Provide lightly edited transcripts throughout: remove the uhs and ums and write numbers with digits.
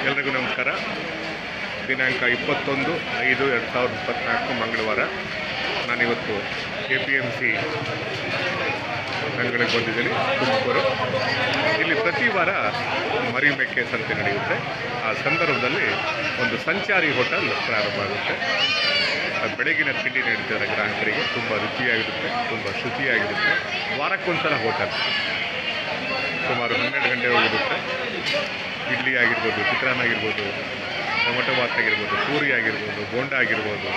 ಎಲ್ರಿಗೂ ನಮಸ್ಕಾರ. ದಿನಾಂಕ 21/5/2024 ಮಂಗಳವಾರ. ನಾನಿವತ್ತು APMC ಅಂಗಡಿಗೆ ಬಂದಿದ್ದೀನಿ, ತುಮಕೂರು. ಇಲ್ಲಿ ಪ್ರತಿ ವಾರ ಮರಿಮೆಕ್ಕೆ ಸಂತೆ ನಡೆಯುತ್ತೆ. ಆ ಸಂದರ್ಭದಲ್ಲಿ ಒಂದು ಸಂಚಾರಿ ಹೋಟೆಲ್ ಪ್ರಾರಂಭ ಆಗುತ್ತೆ. ಬೆಳಗಿನ ತಿಂಡಿ ನೀಡ್ತಾರೆ ಗ್ರಾಹಕರಿಗೆ. ತುಂಬ ರುಚಿಯಾಗಿರುತ್ತೆ, ತುಂಬ ಶುಚಿಯಾಗಿರುತ್ತೆ. ವಾರಕ್ಕೊಂದ್ಸಲ ಹೋಟೆಲ್ ಸುಮಾರು 12 ಗಂಟೆವರೆಗಿರುತ್ತೆ. ಇಡ್ಲಿ ಆಗಿರ್ಬೋದು, ಚಿತ್ರಾನ್ನ ಆಗಿರ್ಬೋದು, ಟೊಮೆಟೊ ಬಾತ್ ಆಗಿರ್ಬೋದು, ಪೂರಿ ಆಗಿರ್ಬೋದು, ಬೋಂಡ ಆಗಿರ್ಬೋದು,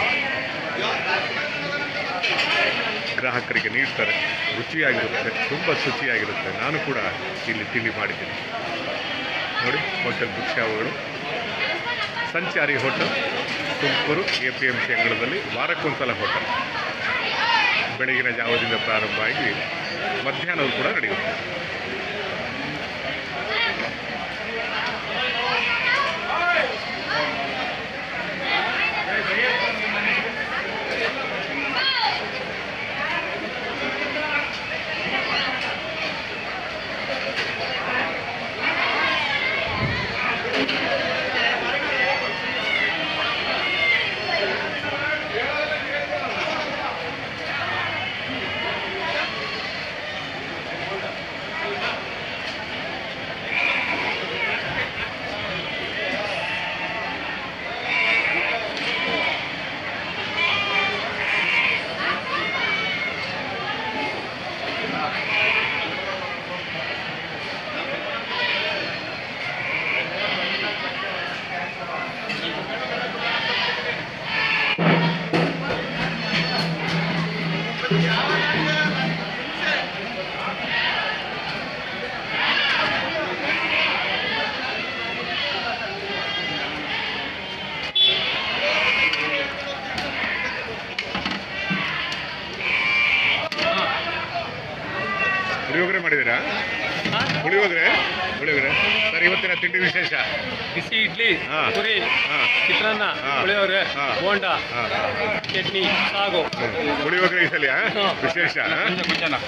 ಗ್ರಾಹಕರಿಗೆ ನೀಡ್ತಾರೆ. ರುಚಿಯಾಗಿರುತ್ತೆ, ತುಂಬ ಶುಚಿಯಾಗಿರುತ್ತೆ. ನಾನು ಕೂಡ ಇಲ್ಲಿ ತಿಂಡಿ ಮಾಡಿದ್ದೀನಿ ನೋಡಿ. ಹೋಟೆಲ್ ಭಿಕ್ಷಾವುಗಳು ಸಂಚಾರಿ ಹೋಟೆಲ್, ತುಮಕೂರು APMC ಅಂಗಳದಲ್ಲಿ ವಾರಕ್ಕೊಂದ್ಸಲ ಹೋಟೆಲ್. ಬೆಳಗಿನ ಜಾವದಿಂದ ಪ್ರಾರಂಭ ಆಗಿ ಮಧ್ಯಾಹ್ನವೂ ಕೂಡ ನಡೆಯುತ್ತೆ. ಪುಳಿಯೋಗರೆ ಮಾಡಿದ್ದೀರಾ? ಪುಳಿಯೋಗರೆ ಸರ್, ಇವತ್ತಿನ ತಿಂಡಿ ವಿಶೇಷ ಬಿಸಿ ಇಡ್ಲಿ, ಪುರಿ, ಚಿತ್ರಾನ್ನ, ಪುಳಿಯೋಗರೆ, ಬೋಂಡ, ಚಟ್ನಿ, ಸಾಗು. ಪುಳಿಯೋಗರೆ ಈ ಸಲ ವಿಶೇಷ. ಏನಪ್ಪ